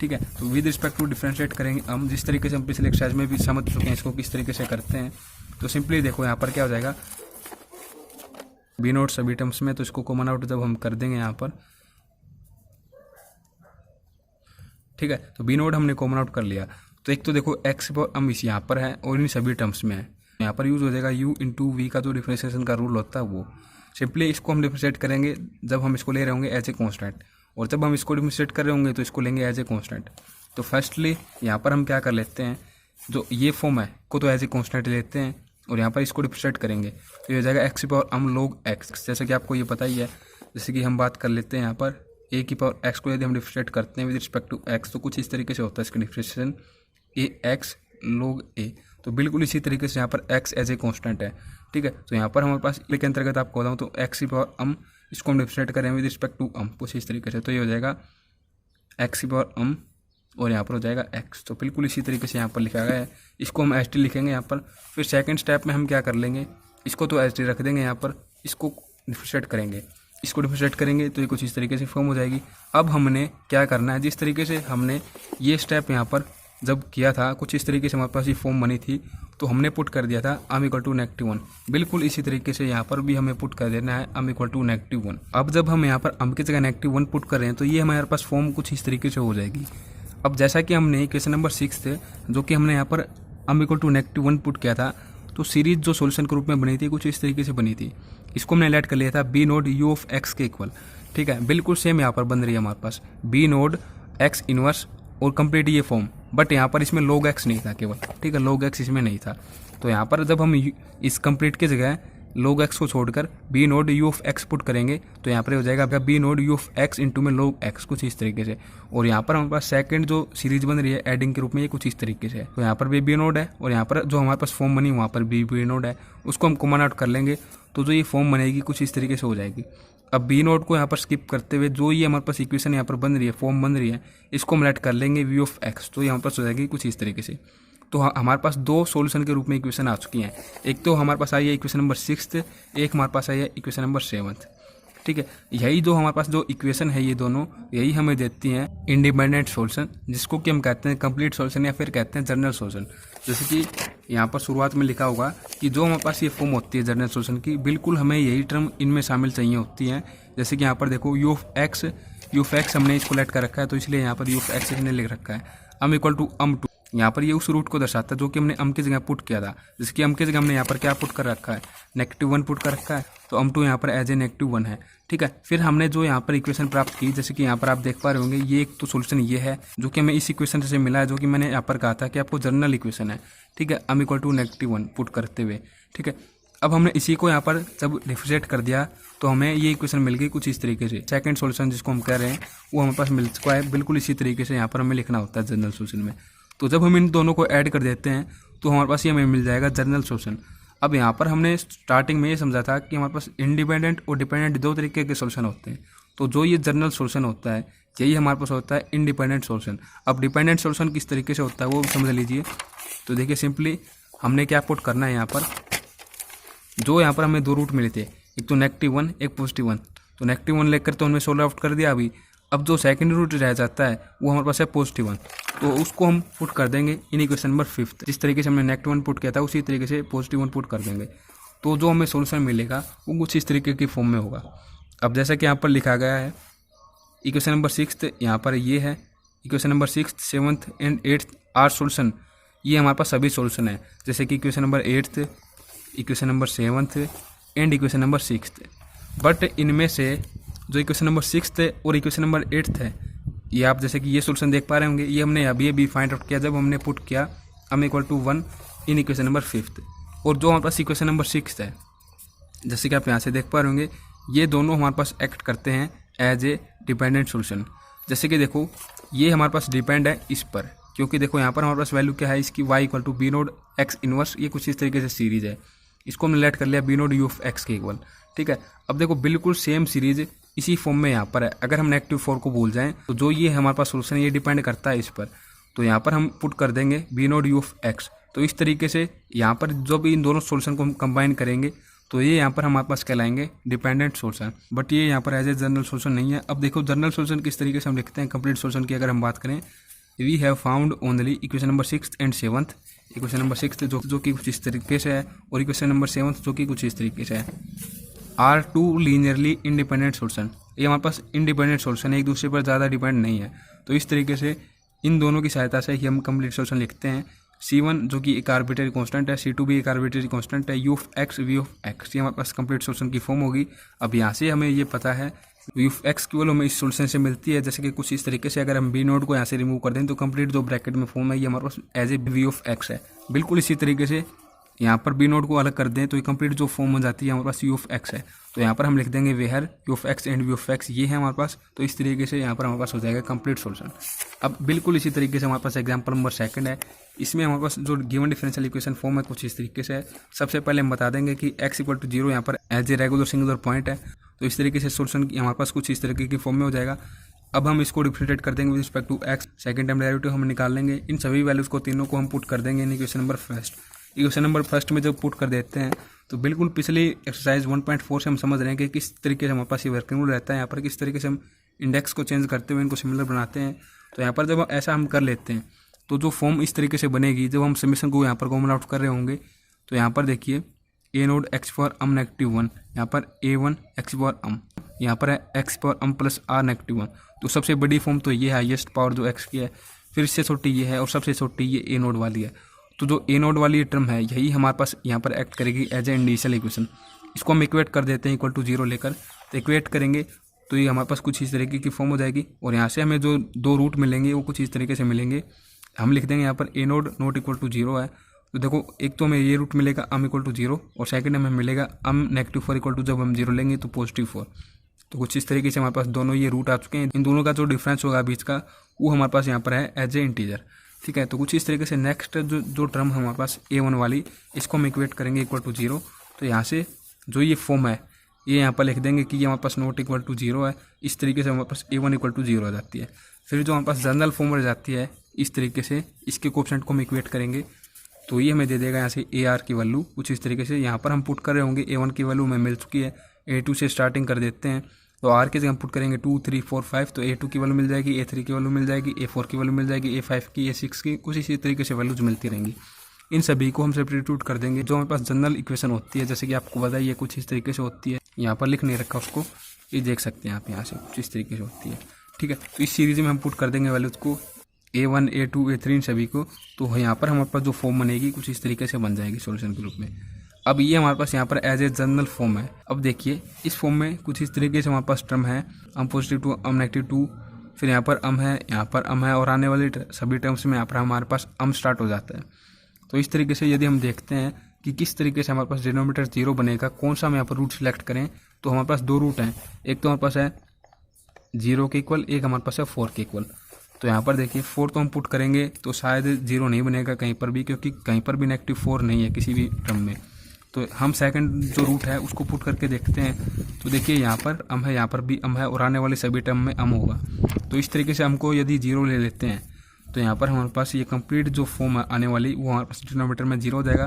ठीक है। तो विद रिस्पेक्ट टू डिफरेंशिएट करेंगे m, जिस तरीके से हम पिछले एक्सरसाइज में भी समझ चुके हैं इसको किस तरीके से करते हैं। तो सिंपली देखो यहाँ पर क्या हो जाएगा, बी नोट सभी टर्म्स में, तो इसको कॉमन आउट जब हम कर देंगे यहाँ पर, ठीक है। तो बी नोट हमने कॉमन आउट कर लिया। तो एक तो देखो x⁻m इस यहाँ पर है और इन सभी टर्म्स में है, यहाँ पर यूज़ हो जाएगा u × v का जो डिफरेंशिएशन का रूल होता है वो। सिंपली इसको हम डिफरेंशिएट करेंगे जब हम इसको ले रहे होंगे एज ए कॉन्स्टेंट, और जब हम इसको डिफरेंशिएट कर रहे होंगे तो इसको लेंगे एज ए कॉन्स्टेंट। तो फर्स्टली यहाँ पर हम क्या कर लेते हैं, जो ये फॉर्म है को तो एज ए कॉन्स्टेंट लेते हैं और यहाँ पर इसको डिफरेंशिएट करेंगे, तो ये हो जाएगा x⁻m log x। जैसे कि आपको ये पता ही है, जैसे कि हम बात कर लेते हैं यहाँ पर a⁻x को यदि हम डिफरेंशिएट करते हैं विद रिस्पेक्ट टू x, तो कुछ इस तरीके से होता है इसका डिफरेंशिएशन ax log a। तो बिल्कुल इसी तरीके से यहाँ पर x एज ए कॉन्स्टेंट है, ठीक है। तो यहाँ पर हमारे पास के अंतर्गत आपको बताऊँ तो x⁻m इसको हम डिफरेंशिएट करें विद रिस्पेक्ट टू m कुछ इस तरीके से, तो ये हो जाएगा x⁻m और यहाँ पर हो जाएगा x। तो बिल्कुल इसी तरीके से यहाँ पर लिखा गया है, इसको हम st लिखेंगे यहाँ पर। फिर सेकंड स्टेप में हम क्या कर लेंगे, इसको तो st रख देंगे यहाँ पर, इसको डिफरेंशिएट करेंगे, इसको डिफरेंशिएट करेंगे तो ये कुछ इस तरीके से फॉर्म हो जाएगी। अब हमने क्या करना है, जिस तरीके से हमने ये स्टेप यहाँ पर जब किया था कुछ इस तरीके से हमारे पास ये फॉर्म बनी थी, तो हमने पुट कर दिया था m = -1। बिल्कुल इसी तरीके से यहाँ पर भी हमें पुट कर देना है m = -1। अब जब हम यहाँ पर m की जगह -1 पुट कर रहे हैं तो ये हमारे पास फॉर्म कुछ इस तरीके से हो जाएगी। अब जैसा कि हमने क्वेश्चन नंबर 6 थे, जो कि हमने यहाँ पर m = -1 पुट किया था, तो सीरीज जो सॉल्यूशन के रूप में बनी थी कुछ इस तरीके से बनी थी। इसको हमने लेट कर लिया था बी नोड u(x) के इक्वल, ठीक है। बिल्कुल सेम यहाँ पर बन रही है हमारे पास बी नोड x इनवर्स और कंप्लीट ये फॉर्म, बट यहाँ पर इसमें log x नहीं था केवल, ठीक है, log x इसमें नहीं था। तो यहाँ पर जब हम इस कंप्लीट की जगह log x को छोड़कर बी नोड u(x) पुट करेंगे तो यहाँ पर हो जाएगा बी नोड u(x) इंटू में log x कुछ इस तरीके से। और यहाँ पर हमारे पास सेकंड जो सीरीज बन रही है एडिंग के रूप में ये कुछ इस तरीके से है। तो यहाँ पर भी बी नोड है और यहाँ पर जो हमारे पास फॉर्म बनी वहाँ पर भी बी नोड है, उसको हम कॉमन आउट कर लेंगे तो जो ये फॉर्म बनेगी कुछ इस तरीके से हो जाएगी। अब बी नोड को यहाँ पर स्किप करते हुए जो ये हमारे पास इक्वेशन यहाँ पर बन रही है, फॉर्म बन रही है, इसको हम लेट कर लेंगे v(x), तो ये हमारे पास हो जाएगी कुछ इस तरीके से। तो हमारे पास दो सॉल्यूशन के रूप में इक्वेशन आ चुकी हैं। एक तो हमारे पास आई है इक्वेशन नंबर 6, एक हमारे पास आई है इक्वेशन नंबर 7, ठीक है। यही जो हमारे पास जो इक्वेशन है ये दोनों, यही हमें देती हैं इंडिपेंडेंट सॉल्यूशन, जिसको कि हम कहते हैं कंप्लीट सॉल्यूशन या फिर कहते हैं जनरल सॉल्यूशन। जैसे कि यहाँ पर शुरुआत में लिखा होगा कि जो हमारे पास ये फॉर्म होती है जनरल सॉल्यूशन की, बिल्कुल हमें यही टर्म इनमें शामिल चाहिए होती हैं। जैसे कि यहाँ पर देखो u(x) हमने इसको लेट कर रखा है, तो इसलिए यहाँ पर u(x) हमने लिख रखा है m = m2। यहाँ पर ये उस रूट को दर्शाता है जो कि हमने अम की जगह पुट किया था। जैसे कि अम की जगह हमने यहाँ पर क्या पुट कर रखा है, -1 पुट कर रखा है, तो अम2 यहाँ पर एज ए -1 है। ठीक है, फिर हमने जो यहाँ पर इक्वेशन प्राप्त की, जैसे कि यहाँ पर आप देख पा रहे होंगे, ये एक तो सोल्यूशन ये है जो कि हमें इस इक्वेशन से मिला है, जो कि मैंने यहाँ पर कहा था कि आपको जनरल इक्वेशन है। ठीक है, अम इक्वल टू -1 पुट करते हुए। ठीक है, अब हमने इसी को यहाँ पर जब डिफरेंशिएट कर दिया तो हमें ये इक्वेशन मिल गई कुछ इस तरीके से। सेकंड सॉल्यूशन जिसको हम कह रहे हैं वो हमारे पास मिल चुका है। बिल्कुल इसी तरीके से यहाँ पर हमें लिखना होता है जनरल सॉल्यूशन में। तो जब हम इन दोनों को ऐड कर देते हैं तो हमारे पास ये हमें मिल जाएगा जनरल सॉल्यूशन। अब यहाँ पर हमने स्टार्टिंग में ये समझा था कि हमारे पास इंडिपेंडेंट और डिपेंडेंट दो तरीके के सॉल्यूशन होते हैं। तो जो ये जनरल सॉल्यूशन होता है यही हमारे पास होता है इंडिपेंडेंट सॉल्यूशन। अब डिपेंडेंट सॉल्यूशन किस तरीके से होता है वो समझ लीजिए। तो देखिए सिंपली हमने क्या पुट करना है यहाँ पर, जो यहाँ पर हमें दो रूट मिले थे, एक तो -1 एक +1, तो -1 लेकर तो हमने सोल्व आउट कर दिया अभी। अब जो सेकंड रूट रह जाता है वो हमारे पास है +1, तो उसको हम पुट कर देंगे इन इक्वेशन नंबर 5। जिस तरीके से हमने -1 पुट किया था उसी तरीके से +1 पुट कर देंगे, तो जो हमें सोल्यूशन मिलेगा वो कुछ इस तरीके की फॉर्म में होगा। अब जैसा कि यहाँ पर लिखा गया है इक्वेशन नंबर 6 यहाँ पर ये है, equation number 6, 7th and 8th are solution, ये हमारे पास सभी सोल्यूशन है। जैसे कि equation number 8th, equation number 7th and equation number 6th। But इनमें से जो इक्वेशन नंबर 6th और इक्वेशन नंबर 8th है, ये आप जैसे कि ये सोल्यूशन देख पा रहे होंगे, ये हमने अभी फाइंड आउट किया जब हमने पुट किया m equal to 1 in equation number 5th। और जो हमारे पास इक्वेशन नंबर 6th है, जैसे कि आप यहाँ से देख पा रहे होंगे, ये दोनों हमारे पास एक्ट करते हैं एज ए डिपेंडेंट सोल्यूशन। जैसे कि देखो ये हमारे पास डिपेंड है इस पर, क्योंकि देखो यहाँ पर हमारे पास वैल्यू क्या है इसकी, y equal to b node x inverse, ये कुछ इस तरीके से सीरीज है। इसको हमने लेट कर लिया b node u of x के इक्वल। ठीक है, अब देखो बिल्कुल सेम सीरीज इसी फॉर्म में यहाँ पर है। अगर हम -4 को भूल जाएं तो जो ये हमारे पास सोल्यूशन है ये डिपेंड करता है इस पर, तो यहाँ पर हम पुट कर देंगे b node u of x. तो इस तरीके से यहाँ पर जो भी इन दोनों सोल्यूशन को हम कंबाइन करेंगे तो ये यहाँ पर हमारे पास कहलाएंगे डिपेंडेंट सोल्यूशन। बट ये यहाँ पर एज ए जनरल सोल्यूशन नहीं है। अब देखो जनरल सोल्यूशन किस तरीके से हम लिखते हैं, कंप्लीट सोल्यूशन की अगर हम बात करें, we have found only equation number 6 and 7th, equation number 6 जो कि कुछ इस तरीके से है और इक्वेशन नंबर 7th जो कि कुछ इस तरीके से है, are two linearly independent solution. ये हमारे पास इंडिपेंडेंट सोल्यूशन है, एक दूसरे पर ज़्यादा डिपेंड नहीं है। तो इस तरीके से इन दोनों की सहायता से ही हम कंप्लीट सोल्यूशन लिखते हैं। C1 जो कि एक आर्बिट्रेरी कांस्टेंट है, C2 भी एक आर्बिट्रेरी कांस्टेंट है, U of x V of x, ये हमारे पास कंप्लीट सोल्यूशन की फॉर्म होगी। अब यहाँ से हमें ये पता है V ऑफ x की वैल्यू हमें इस सोल्यूशन से मिलती है। जैसे कि कुछ इस तरीके से अगर हम B नोड को यहाँ से रिमूव कर दें तो कंप्लीट जो ब्रैकेट में फॉर्म है ये हमारे पास as a V of x है। बिल्कुल इसी तरीके से यहाँ पर B नोड को अलग कर दें तो ये कंप्लीट जो फॉर्म हो जाती है हमारे पास U ऑफ x है। तो यहाँ पर हम लिख देंगे where U of x and V of x, ये है हमारे पास। तो इस तरीके से यहाँ पर हमारे पास हो जाएगा कंप्लीट सोल्यूशन। अब बिल्कुल इसी तरीके से हमारे पास एग्जाम्पल नंबर 2 है। इसमें हमारे पास जो गिवन डिफरेंशियल इक्वेशन फॉर्म है कुछ इस तरीके से है। सबसे पहले हम बता देंगे कि x इक्वल टू 0 यहाँ पर as a regular singular point है। तो इस तरीके से सोल्यूशन हमारे पास कुछ इस तरीके की फॉर्म में हो जाएगा। अब हम इसको डिफरेंशिएट कर देंगे with respect to x, second time derivative हम निकाल लेंगे। इन सभी वैल्यूज को तीनों को हम पुट कर देंगे इन इक्वेशन नंबर 1। इक्वेशन नंबर 1 में जब पुट कर देते हैं तो बिल्कुल पिछली एक्सरसाइज 1.4 से हम समझ रहे हैं कि किस तरीके से हमारे पास ये वर्किंग रूल रहता है। यहाँ पर किस तरीके से हम इंडेक्स को चेंज करते हुए इनको सिमिलर बनाते हैं। तो यहाँ पर जब ऐसा हम कर लेते हैं तो जो फॉर्म इस तरीके से बनेगी, जब हम समीशन को यहाँ पर कॉमन आउट कर रहे होंगे तो यहाँ पर देखिए ए नोड एक्स पावर अम -1, यहाँ पर A1 एक्स पावर अम, यहाँ पर है x power m plus r -1। तो सबसे बड़ी फॉर्म तो ये हाईएस्ट पावर जो एक्स की है, फिर इससे छोटी ये है और सबसे छोटी ये ए नोड वाली है। तो जो ए नोड वाली टर्म है यही हमारे पास यहाँ पर एक्ट करेगी एज ए इंडिशियल इक्वेशन। इसको हम इक्वेट कर देते हैं इक्वल टू 0 लेकर, तो इक्वेट करेंगे तो ये हमारे पास कुछ इस तरीके की फॉर्म हो जाएगी। और यहाँ से हमें जो दो रूट मिलेंगे वो कुछ इस तरीके से मिलेंगे। हम लिख देंगे यहाँ पर ए नोड नॉट इक्वल टू 0 है। तो देखो एक तो हमें ये रूट मिलेगा अम इक्वल टू 0 और सेकंड हमें मिलेगा अम -4 इक्वल टू, जब हम 0 लेंगे तो +4। तो कुछ इस तरीके से हमारे पास दोनों ये रूट आ चुके हैं। इन दोनों का जो डिफरेंस होगा बीच का वो हमारे पास यहाँ पर है एज ए इंटीजर। ठीक है, तो कुछ इस तरीके से नेक्स्ट जो टर्म है हमारे पास A1 वाली, इसको हम इक्वेट करेंगे इक्वल टू 0। तो यहाँ से जो ये फॉर्म है ये यहाँ पर लिख देंगे कि ये हमारे पास नॉट इक्वल टू 0 है। इस तरीके से हमारे पास A1 इक्वल टू 0 आ जाती है। फिर जो हमारे पास जनरल फॉर्म रह जाती है इस तरीके से, इसके कोएफिशिएंट को हम इक्वेट करेंगे तो ये हमें दे देगा यहाँ से AR की वैल्यू कुछ इस तरीके से। यहाँ पर हम पुट कर रहे होंगे A1 की वैल्यू हमें मिल चुकी है, A2 से स्टार्टिंग कर देते हैं। तो आर के जगह हम पुट करेंगे 2 3 4 5, तो A2 की वैल्यू मिल जाएगी, A3 की वैल्यू मिल जाएगी, A4 की वैल्यू मिल जाएगी, A5 की, A6 की, कुछ इसी तरीके से वैल्यूज मिलती रहेंगी। इन सभी को हम सब्स्टिट्यूट कर देंगे। जो हमारे पास जनरल इक्वेशन होती है, जैसे कि आपको बताइए ये कुछ इस तरीके से होती है, यहाँ पर लिख नहीं रखा उसको, ये देख सकते हैं आप, यहाँ से कुछ इस तरीके से होती है। ठीक है, तो इस सीरीज में हम पुट कर देंगे वैल्यूज को A1 A2 A3 इन सभी को, तो यहाँ पर हमारे पास जो फॉर्म बनेगी कुछ इस तरीके से बन जाएगी सॉल्यूशन के रूप में। अब ये हमारे पास यहाँ पर एज ए जनरल फॉर्म है। अब देखिए इस फॉर्म में कुछ इस तरीके से हमारे पास टर्म है, अम पॉजिटिव 2 अम नेगेटिव 2, फिर यहाँ पर अम है, यहाँ पर अम है, और आने वाले सभी टर्म्स में यहाँ पर हमारे पास अम स्टार्ट हो जाता है। तो इस तरीके से यदि हम देखते हैं कि किस तरीके से हमारे पास डिनोमिनेटर 0 बनेगा, कौन सा हम यहाँ पर रूट सिलेक्ट करें, तो हमारे पास 2 रूट हैं। एक तो हमारे पास है 0 के इक्वल, एक हमारे पास है 4 के इक्वल। तो यहाँ पर देखिए 4 तो हम पुट करेंगे तो शायद 0 नहीं बनेगा कहीं पर भी, क्योंकि कहीं पर भी नेगेटिव 4 नहीं है किसी भी टर्म में। तो हम सेकंड जो रूट है उसको पुट करके देखते हैं। तो देखिए यहाँ पर अम है, यहाँ पर भी अम है, और आने वाले सभी टर्म में अम होगा। तो इस तरीके से हमको यदि 0 ले लेते हैं तो यहाँ पर हमारे पास ये कंप्लीट जो फॉर्म आने वाली वो हमारे पास डिनोमिनेटर में 0 हो जाएगा।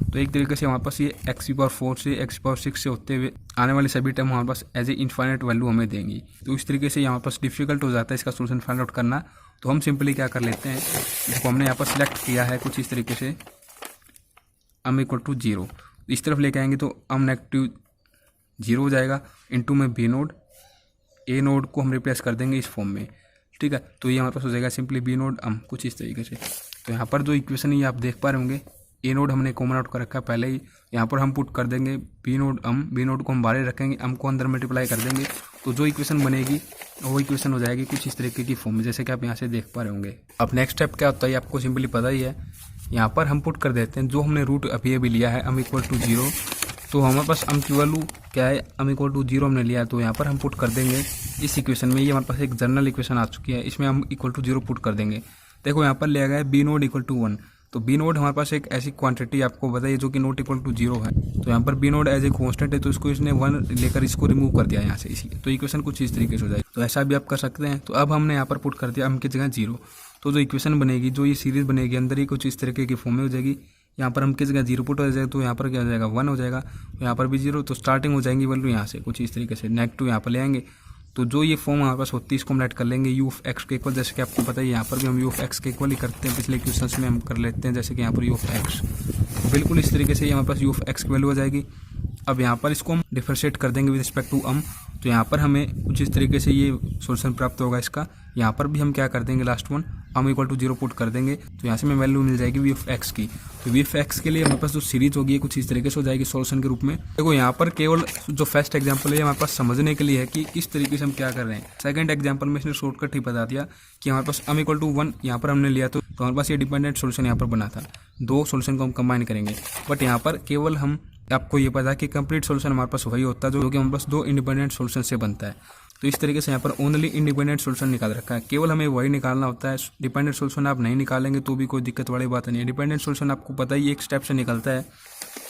तो एक तरीके से हमारे पास ये x⁴ से x⁴ से होते हुए आने वाले सभी टर्म हमारे पास एज ए इनफाइनाइट वैल्यू हमें देंगी। तो इस तरीके से हमारे पास डिफिकल्ट हो जाता है इसका सोल्यूशन फाइंड आउट करना। तो हम सिंपली क्या कर लेते हैं, इसको हमने यहाँ पर सिलेक्ट किया है कुछ इस तरीके से, अम इक्वल टू 0 इस तरफ लेके आएंगे तो अम नेगेटिव 0 हो जाएगा, इनटू में बी नोड, ए नोड को हम रिप्लेस कर देंगे इस फॉर्म में, ठीक है। तो ये हमारे पास हो जाएगा सिंपली बी नोड अम, कुछ इस तरीके से। तो यहाँ पर जो इक्वेशन है ये आप देख पा रहे होंगे, ए नोड हमने कॉमन आउट कर रखा है पहले ही, यहाँ पर हम पुट कर देंगे बी नोड अम, बी नोड को हम बाहर रखेंगे, अम को अंदर मल्टीप्लाई कर देंगे। तो जो इक्वेशन बनेगी वो इक्वेशन हो जाएगी कुछ इस तरीके की फॉर्म में, जैसे कि आप यहाँ से देख पा रहे होंगे। अब नेक्स्ट स्टेप क्या होता है आपको सिंपली पता ही है, यहाँ पर हम पुट कर देते हैं जो हमने रूट अभी लिया है अम इक्वल टू 0। तो हमारे पास अम की वैल्यू क्या है, अम इक्वल टू 0 हमने लिया है, तो यहाँ पर हम पुट कर देंगे इस इक्वेशन में। ये हमारे पास एक जनरल इक्वेशन आ चुकी है, इसमें हम इक्वल टू 0 पुट कर देंगे। देखो यहाँ पर लिया गया है बी नोड इक्वल टू 1। तो बी नोड हमारे पास एक ऐसी क्वांटिटी आपको बताइए जो कि नोट इक्वल टू 0 है। तो यहाँ पर b node as a constant है, तो इसको इसने 1 लेकर इसको रिमूव कर दिया यहाँ से, इसी तो इक्वेशन कुछ इस तरीके से हो जाएगी। तो ऐसा भी आप कर सकते हैं। तो अब हमने यहाँ पर पुट कर दिया अम की जगह 0। तो जो इक्वेशन बनेगी, जो ये सीरीज बनेगी अंदर ही कुछ इस तरीके की फॉर्म में हो जाएगी। यहाँ पर हम किस जगह 0 पुट हो जाएगा, तो यहाँ पर क्या हो जाएगा 1 हो जाएगा, तो यहाँ पर भी 0। तो स्टार्टिंग हो जाएंगी वैल्यू यहाँ से कुछ इस तरीके से, नेगेटिव यहाँ पर ले आएंगे। तो जो ये फॉर्म हमारे पास होती है इसको हम लेट कर लेंगे यू ऑफ एक्स के इक्वल, जैसे कि आपको पता है यहाँ पर भी हम यू ऑफ एक्स के इक्वल ही करते हैं, पिछले क्वेश्चंस में हम कर लेते हैं, जैसे कि यहाँ पर यू ऑफ एक्स। तो बिल्कुल इस तरीके से हमारे पास यू ऑफ एक्स की वैल्यू हो जाएगी। अब यहाँ पर इसको हम डिफरेंशिएट कर देंगे विद रिस्पेक्ट टू अम। तो यहाँ पर हमें कुछ इस तरीके से ये सोल्यूशन प्राप्त होगा इसका। यहाँ पर भी हम क्या कर देंगे, last one m equal to 0 put कर देंगे, तो यहाँ से हमें वैल्यू मिल जाएगी वी ऑफ एक्स की। तो वी ऑफ एक्स के लिए हमारे पास जो सीरीज होगी कुछ इस तरीके से हो जाएगी सोल्यूशन के रूप में। देखो यहाँ पर केवल जो फर्स्ट एग्जाम्पल है हमारे पास समझने के लिए है कि किस तरीके से हम क्या कर रहे हैं। सेकंड एग्जाम्पल में इसने शॉर्टकट ही बता दिया कि हमारे पास अम इक्वल टू 1 यहाँ पर हमने लिया, तो हमारे पास ये डिपेंडेंट सोल्यूशन यहाँ पर बना था। 2 सोल्यूशन को हम कंबाइन करेंगे, बट यहाँ पर केवल हम आपको ये पता है कि कंप्लीट सोल्यूशन हमारे पास वही होता है जो कि हमारे पास 2 इंडिपेंडेंट सोल्यूशन से बनता है। तो इस तरीके से यहाँ पर ओनली इंडिपेंडेंट सोल्यूशन निकाल रखा है, केवल हमें वही निकालना होता है। डिपेंडेंट सोल्यूशन आप नहीं निकालेंगे तो भी कोई दिक्कत वाली बात नहीं है। डिपेंडेंट सोल्यूशन आपको पता ही एक स्टेप से निकलता है।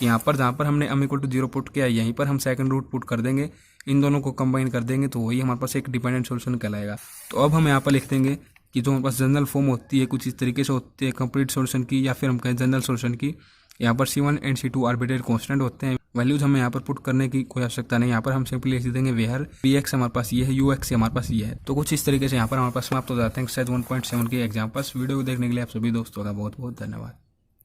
यहाँ पर जहाँ पर हमने अम इक्वल टू 0 पुट किया, यहीं पर हम सेकंड रूट पुट कर देंगे, इन दोनों को कंबाइन कर देंगे, तो वही हमारे पास एक डिपेंडेंट सोल्यूशन कहलाएगा। तो अब हम यहाँ पर लिख देंगे कि जो हमारे पास जनरल फॉर्म होती है कुछ इस तरीके से होती है कंप्लीट सोल्यूशन की, या फिर हम कहें जनरल सोल्यूशन की। यहाँ पर C1 and C2 arbitrary constant होते हैं, वैल्यूज हमें यहाँ पर पुट करने की कोई आवश्यकता नहीं। यहाँ पर हम सिंपली लिख देंगे वेयर Vx हमारे पास ये है, Ux हमारे पास ये है। तो कुछ इस तरीके से यहाँ पर हमारे पास समाप्त हो जाते हैं एक्सरसाइज 1.7 के एग्जाम्पल्स। वीडियो को देखने के लिए आप सभी दोस्तों का बहुत बहुत धन्यवाद।